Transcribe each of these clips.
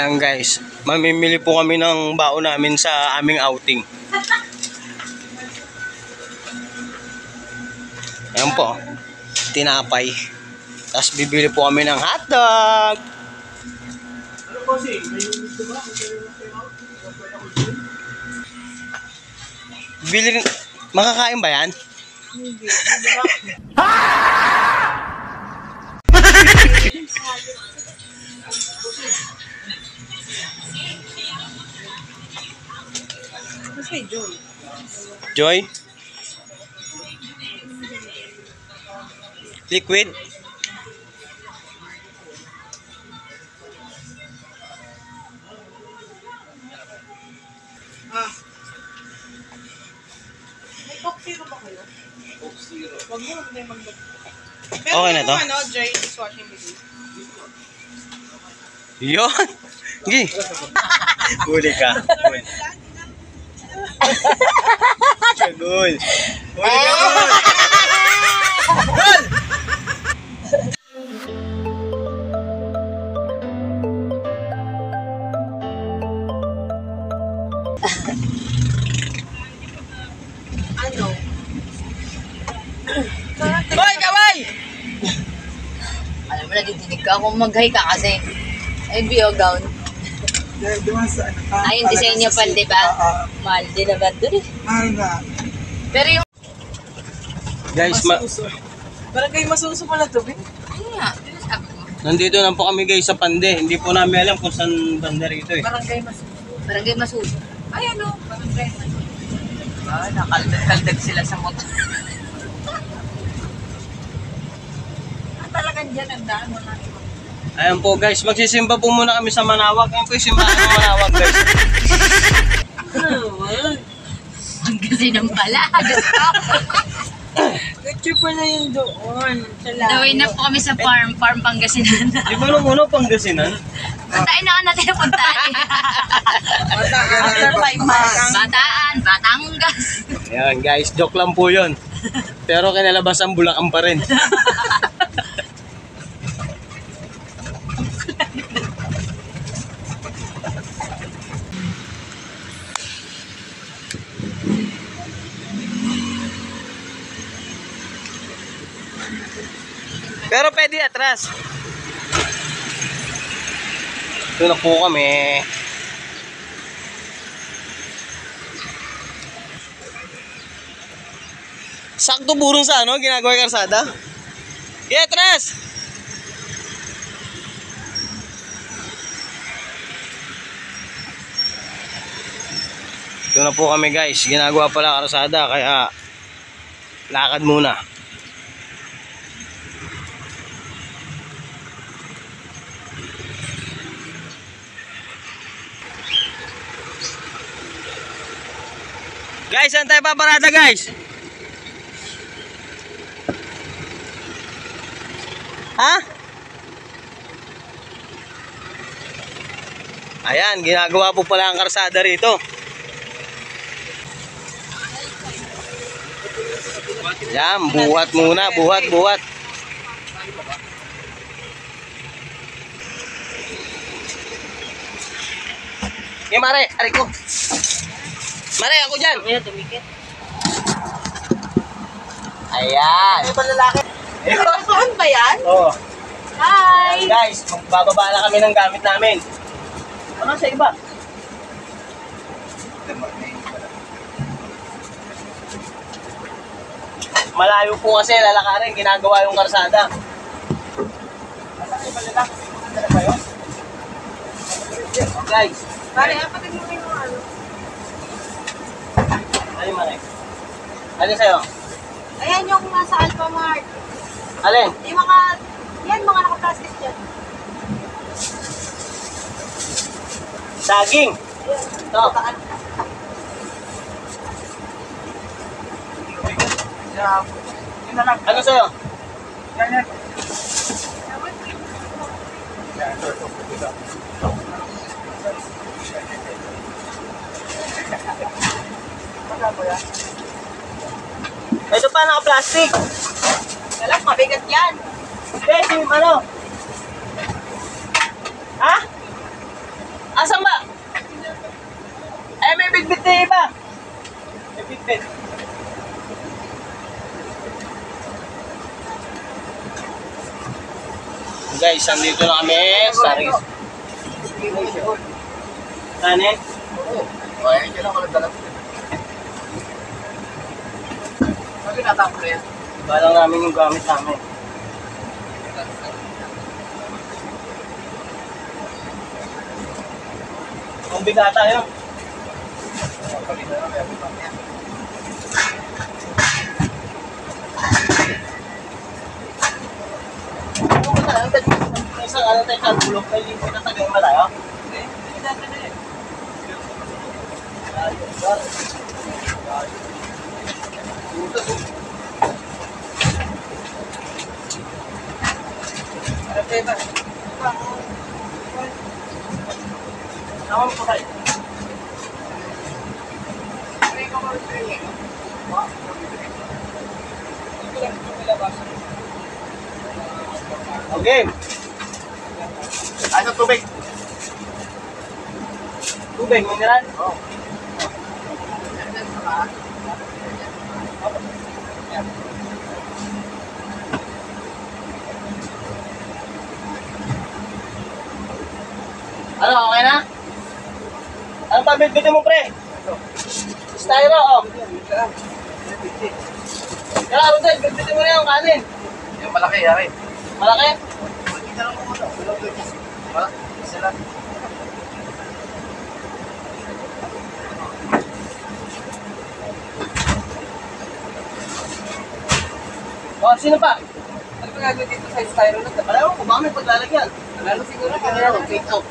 Ayan guys, mamimili po kami ng baon namin sa aming outing. Ayan po, tinapay. Tapos bibili po kami ng hotdog. Bili rin, makakain ba yan? Hindi. Kasi Joy. Joy? Liquid? May Coke Zero ba kayo? Coke Zero. Wag mo, hindi mag-Coke. Pero Okay na to? ano, Joy is washing liquid. Yun! Gi! Huli ka. Gol! Huli ka, gol! Gol! Ano? Boy, kaway! Alam mo, nadidinig ka kung mag-hi ka kasi. Ay, bio gown. Ay, yung design niya pa, di ba? Mahal din naman doon eh. Mahal nga. Pero yung... Guys, Parang kayo masuso pala to, Ben. Ano nga? Ano sabi ko? nandito lang po kami guys sa Pande. Hindi po namin alam kung saan banda rito eh. Barangay masuso. Barangay Masuso. Ay, ano? Barangay masuso. Ah, nakaldag sila sa motor. Talagang dyan ang daan mo natin. Ayan po guys, magsisimba po muna kami sa Manawag. Ayan po yung simbahan ng Manawag guys. Ang kasi nang pala. Picture pa na yun doon. Dawin na po kami sa farm Pangasinan. Di ba nung una Pangasinan? Puntain na natin ang puntain. After 5 months. Batangas. Ayan guys, joke lang po yun. Pero kinalabasan Bulacan pa rin. Pero pwede atras. Ito na po kami. Sakto burong sa ano, ginagawa yung karsada. Yeah, atras! Ito na po kami guys. Ginagawa pala karsada kaya lakad muna. Guys, saan tayo paparada guys? Ha? Ayan, ginagawa po pala ang karsada rito. Yan, buhat muna, buhat. Eh, Mare, ari ko. Mare, ako dyan. Ayan, tumikit. Ayan. Ano ba lalaki? Saan ba yan? Oh. Hi! Guys, magbababa na kami ng gamit namin. Ano sa iba? Malayo po kasi lalakarin, ginagawa yung karsada. Guys, Pare, apatid mo kayo ng ano. alin Mare? Alin sa'yo? Ayan yung nasa Alpha Mart. Alin? Yung mga, yan mga naka-plastic dyan. Saging. Ito. Ano sa'yo? Ito pa naka-plastic. Alam, mabigat yan. Hindi, ano? Ha? Asan ba? Eh, may bitbit na iba. May bitbit. Guys, andito na kami sa Riz. Kanin? Oo. Ay, hindi lang ako nagdala. Sabi natapos na yan. Balang namin yung gamit namin. Ang bigat tayo. Isang ano tayo kalbulok, may libo na tagay ba tayo? Hindi natin na eh. Naman po tayo. Okay. Ano tubig? Tubig, mineral? Oo. Ano, okay na? Ano pa bitbitin mo, pre? Styro, oh. Kaya, Rodel, bitbitin mo na yung kanin. Yung malaki, yari. Malaki? Hindi lang mo ito. Wala, isa lang. Oh, sino pa? Ano ba gagawin dito sa styro na? Alam mo, baka may paglalagyan. Lalo siguro kaya take out.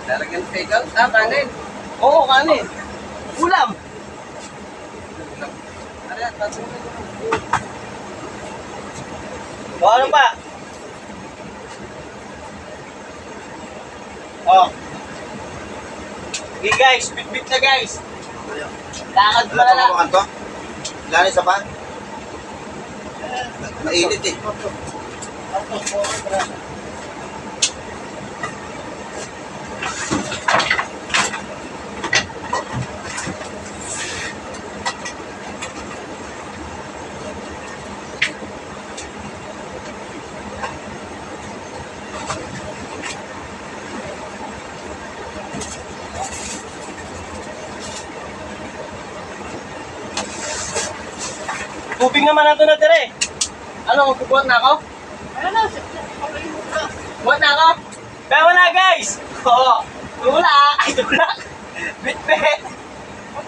Lalagyan ng take out? Ah, kanin. Oo, kanin. Ulam. Ano yan? Tatlo na yun. O, ano pa? Oh. Okay, guys. Bit-bit na, guys. Lakad pa na lang. to? Lani sa pan? Mainit eh. Tubig naman nato na dire. Ano, magbubuhat na ako? Ano na? Buhat na ako? Kaya wala, guys. Oo. Wala. Ay, tulak. Bit-bit.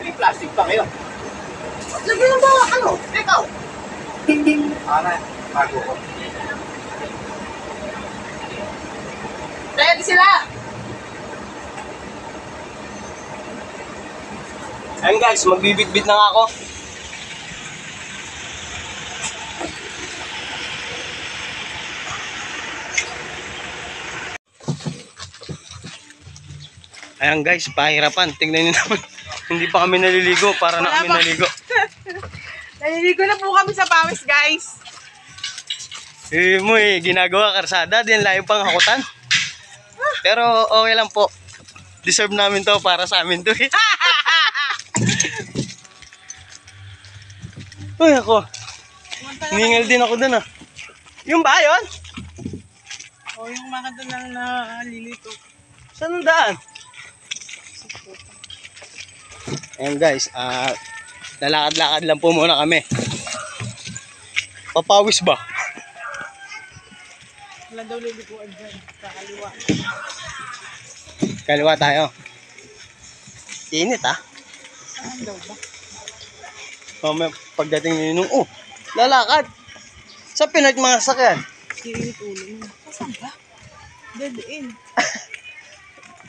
May plastic pa kayo. Lagyan ng mga ano? Take out. Ano yan? Bago ko. Ready sila. Ayun, guys. Magbibit-bit na nga ako. Ayan guys, pahirapan. Tingnan niyo naman. Hindi pa kami naliligo para na Wala kami pa. naligo. Naliligo na po kami sa pawis, guys. Mo ginagawa karsada, din layo pang hakutan. Pero okay lang po. Deserve namin to para sa amin to. Uy ako. Ningal din ako dun ah. Yung ba yun? O, yung mga doon lang nalilito. Saan ang daan? Ayan guys, lalakad-lakad lang po muna kami. Papawis ba? Wala daw lilikuan dyan. Sa kaliwa. Kaliwa tayo. Init ah. Saan daw ba? Mamaya pagdating nyo nung, lalakad. Sa pinag mga sakyan. Sirit ulo mo. Saan ba? Dead end.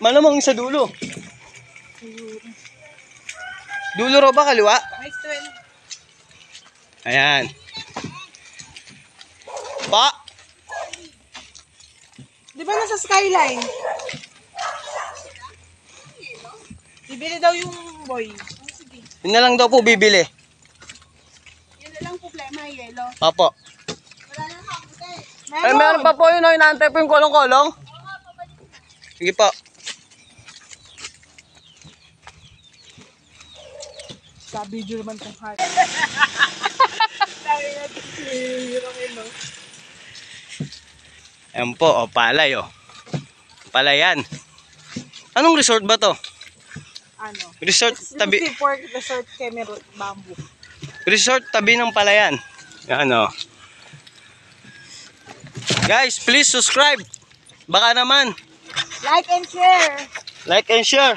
Malamang sa dulo. Siguro. Dulo raw ba kaliwa? Nice 12. Ayan. Pa! Di ba nasa skyline? Bibili daw yung boy. Sige. Yun na lang daw po bibili. Yun na lang problema, yellow. Opo. Wala na kaputi. Ay, meron pa po yun. Inaantay po yung kolong-kolong. Sige po. Sa video naman tong heart. Ayan po, o palay o. Palayan. Anong resort ba to? Ano? Resort tabi Exclusive Pork Resort Kemerut Bamboo. resort tabi ng palayan. Yan o. Guys, please subscribe. Baka naman. Like and share! Like and share.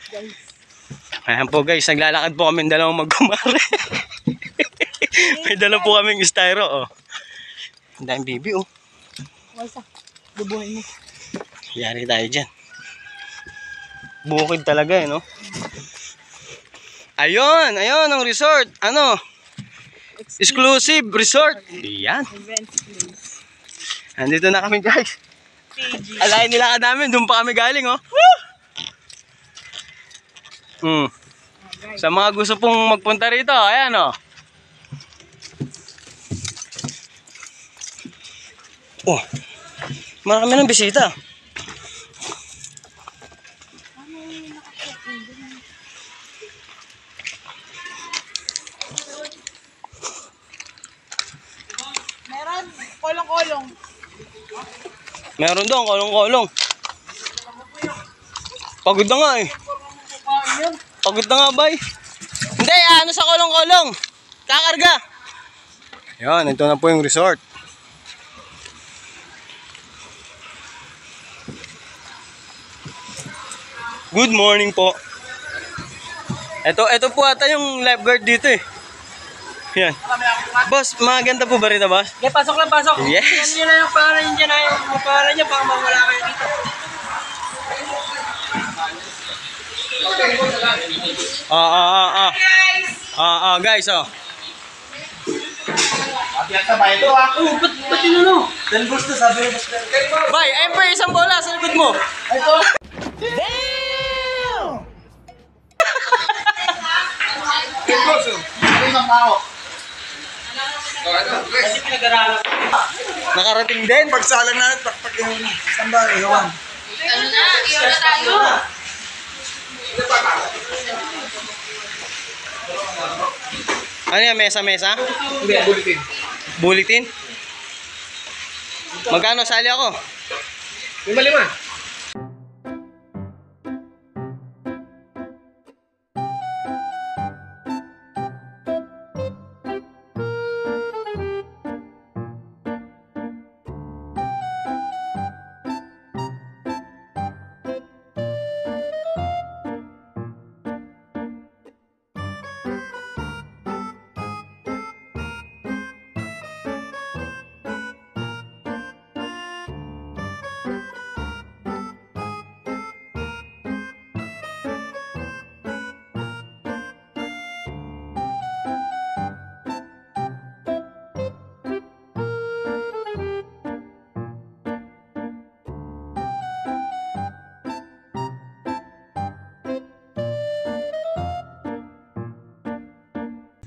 Guys. Ayan po guys, naglalakad po kami dalawang magkumare. May dala po kaming styro oh. Ang daming bibi oh. Wasa. Bubuhin mo. Yari tayo dyan. Bukid talaga eh no. Ayun ang resort. Ano? Exclusive resort. Yan. Event place. Andito na kami guys. PG. Alayin nila ka namin, doon pa kami galing oh. Sa mga gusto pong magpunta rito, ayan oh. Oh, marami ng bisita. Meron kolong-kolong. Meron doon, kolong-kolong. Pagod na nga eh. Pagod na nga bay. Hindi, ano sa kolong-kolong. Kakarga. Yan, ito na po yung resort. Good morning po. Ito po ata yung lifeguard dito eh. Yan. Boss, maganda po ba rito, boss? Okay, pasok lang, pasok. Yes. Yan nyo lang yung pangalan nyo dyan, yung pangalan nyo, baka mawala kayo dito. Guys, oh. At sabay ito ah. Oh, ba't yun ano? Dan gusto, sabi mo. Bay, ayun pa isang bola sa likod mo. Ito. Ano yung tao? Kasi pinag-aralan. Nakarating din. Pagsalang natin, pakpak yung samba, iwan. Ano na? Iyaw na tayo. Ano yan, mesa-mesa? Hindi, bulitin. Bulletin? Magkano sali ako? 5-5.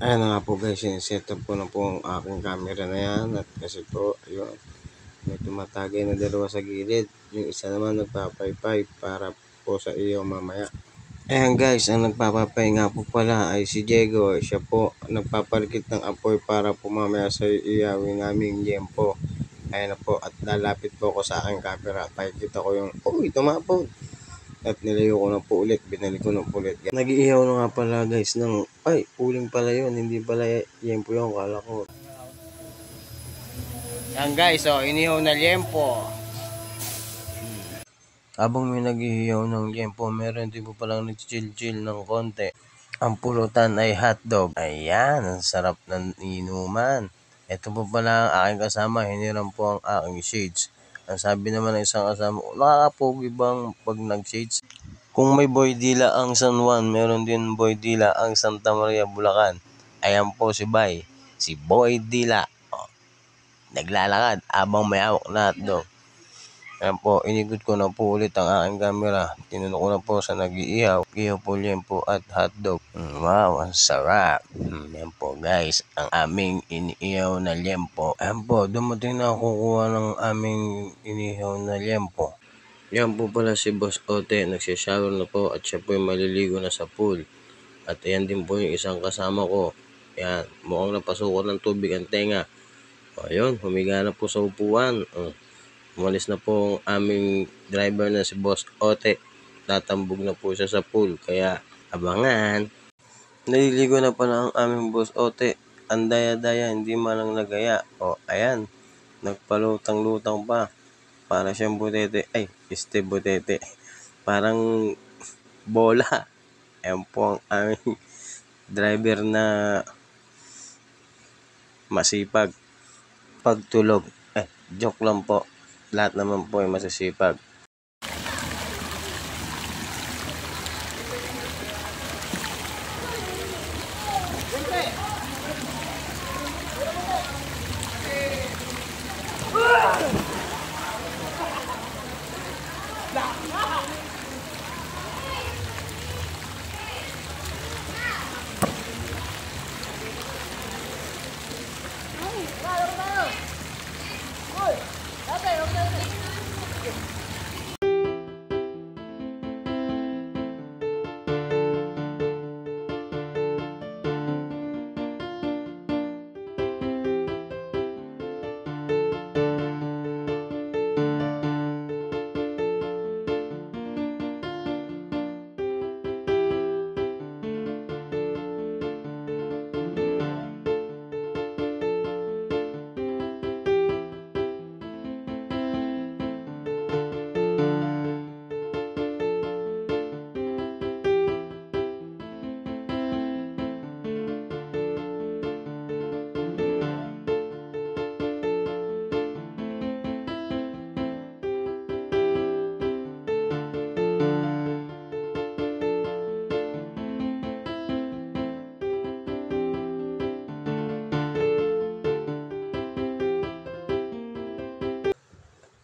Ayan na nga po guys, set up ko na po ang aking camera na yan. At kasi po, ayun, may tumatagay na dalawa sa gilid. Yung isa naman nagpapaypay para po sa iyo mamaya. Ayan guys, ang nagpapapay nga po pala ay si Diego. Siya po nagpapalikit ng apoy para po mamaya sa iyawin naming yempo. Ayan na po, at lalapit po ako sa aking camera. Pakikita ko yung, uy, tumapod. At nilayo ko na po ulit, binalik ko na po ulit. Nag-iihaw na nga pala guys ng, ay, uling pala yun, hindi pala yempo yun, kala ko. Yan guys, oh, inihaw na yempo. Habang may nag-iihaw ng yempo, meron din po palang nag-chill-chill ng konti. Ang pulutan ay hotdog. Ayan, ang sarap ng inuman. Ito po pala ang aking kasama, hiniram po ang aking shades. Ang sabi naman ng isang kasama, nakakapogi bang pag nag-shades? Kung may Boy Dila ang San Juan, meron din Boy Dila ang Santa Maria, Bulacan. Ayan po si Bay, si Boy Dila. Oh, naglalakad abang may hawak na hotdog. Ayan po, inigot ko na po ulit ang aking camera. Tinunok ko na po sa nag-iihaw, po liempo at hotdog. Wow, ang sarap. Yan po guys, ang aming iniihaw na liempo. Ayan po, dumating na kukuha ng aming iniihaw na liempo. Yan po pala si Boss Ote, nagsishower na po at siya po ay maliligo na sa pool. At ayan din po yung isang kasama ko. Yan, mukhang napasukan ng tubig ang tenga. O ayun, humiga na po sa upuan. Umalis na po ang aming driver na si Boss Ote. Tatambog na po siya sa pool, kaya abangan. Naliligo na pala ang aming Boss Ote. Ang daya-daya, hindi man lang nagaya. O ayan, nagpalutang-lutang pa. Para siyang butete. Ay, butete. Parang bola. Ayan po ang aming driver na masipag. Pagtulog. Joke lang po. Lahat naman po ay masisipag.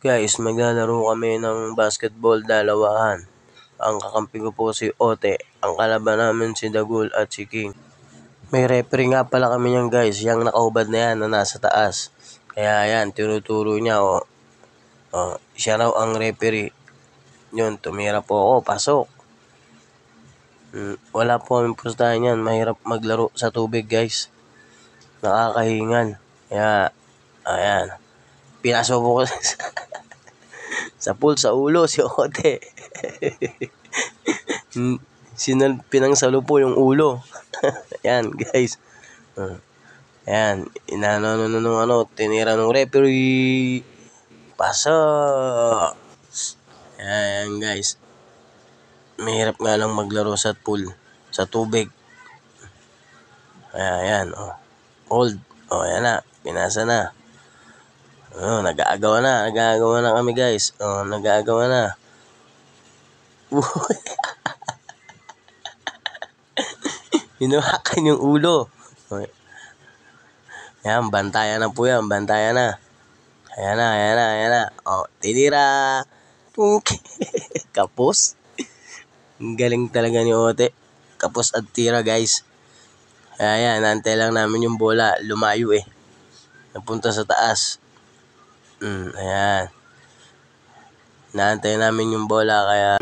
Guys, maglalaro kami ng basketball dalawahan. Ang kakampi ko po si Ote, ang kalaban namin si Dagul at si King. May referee nga pala kami niyan guys, yung nakaubad na yan na nasa taas. Kaya yan, tinuturo niya siya raw ang referee. Yun, tumira po ako, pasok. Wala po kami pustahan yan, mahirap maglaro sa tubig guys. Nakakahingal. Kaya, ayan. Pinasok po ko sa pool, sa ulo, si Ote. Pinangsalo po yung ulo. Ayan, guys. Ayan, tinira ng referee. Pasok. Ayan, guys. Mahirap nga lang maglaro sa pool, sa tubig. Ayan, Old. Ayan na, pinasa na. Nag-aagawa na kami guys. Nag-aagawa na. Hinawakan yung ulo. Ayan, bantayan na po yan. Bantayan na. Ayan na. Tinira. Kapos. Ang galing talaga ni Ote. Kapos at tira guys. Ayan, nantay lang namin yung bola. Lumayo napunta sa taas. Ayan. Naantay namin yung bola kaya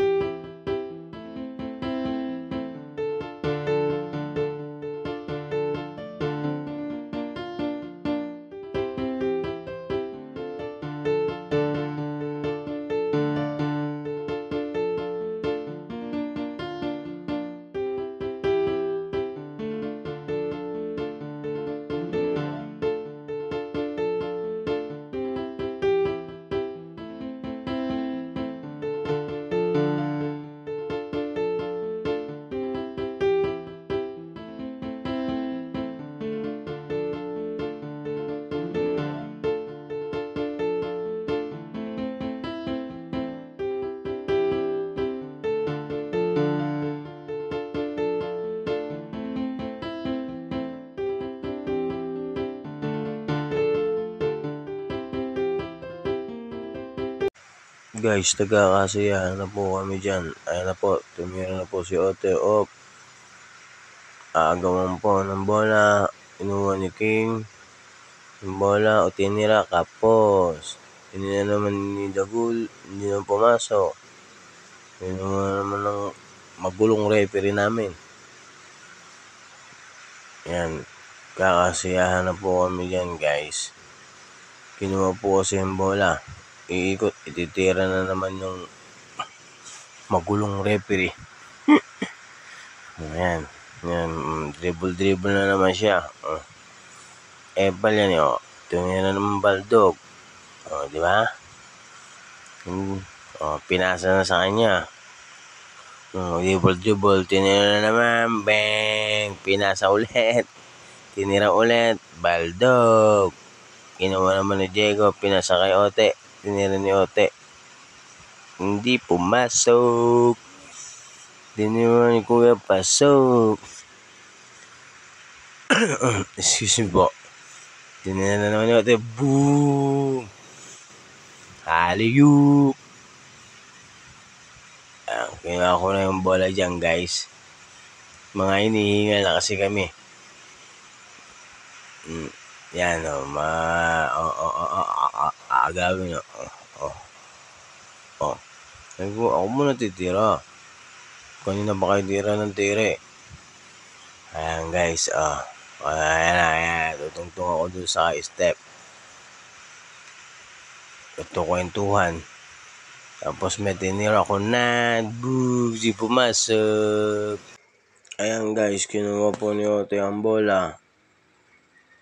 guys, nagkakasiyahan na po kami dyan. Ayan na po, tumira na po si Ote. Aagawan po ng bola. Inuha ni King yung bola o tinira, kapos. Hindi na naman ni Dagul, hindi na pumasok. Yun naman ng magulong referee namin. Yan, kakasiyahan na po kami dyan guys. Kinuha po kasi yung bola. Iikot, ititira na naman yung magulong referee. Ayan, yan, dribble na naman siya. Epal yan yun. Tingnan na naman Baldog. Di ba? Pinasa na sa kanya. Dribble. Tinira na naman. Bang! Pinasa ulit. Tinira ulit. Baldog. Kinuha naman ni Diego. Pinasa kay Ote. Tinira ni Ote. Hindi pumasok. Tinira ni Kuya pasok. Excuse me po. Tinira na naman ni Ote. Boom! Alley-oop! Kinuha ko na yung bola dyan guys. Mga hinihingal na kasi kami. Yan agawin ako muna titira. Kanina ba kayo tira ng tire? Ayan guys, ayan, tutungtong ako dun sa step. Ito kwentuhan. Tapos may tinira ako na boom, di pumasok. Ayan guys, kinuha po ni Ote ang bola.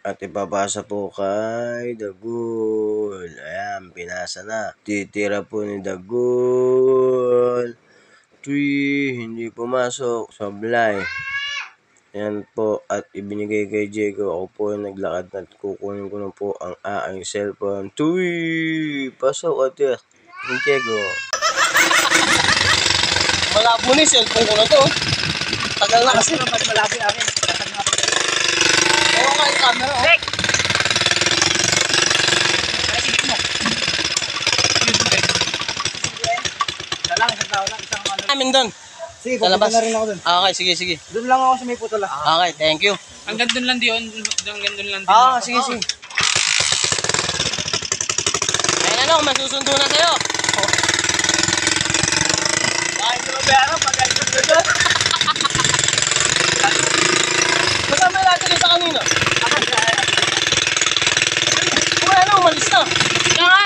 At ipapasa po kay Dagul. Ayan, pinasa na. Titira po ni Dagul. 3, hindi pumasok. Sablay. Ayan po, at ibinigay kay Diego. Ako po yung naglakad at kukunin ko na po ang aking cellphone. 2, pasok at yes. Diego. Malabo na yung cellphone ko na to. Tagal na kasi. Mas malabo yung akin. Oo nga yung camera. Rick! Sige mo. Isang tao lang, isang ano. Namin doon. Sige, Sa labas. pupunta na rin ako doon. Okay, sige. Doon lang ako sa may putol. Okay, thank you. Hanggang doon lang din. Hanggang doon lang din. Sige. Ayun ano, may susundo na sa'yo. Bakit mo pero pag Kasama natin yung sa kanina. Wala na, umalis na. Kaya nga,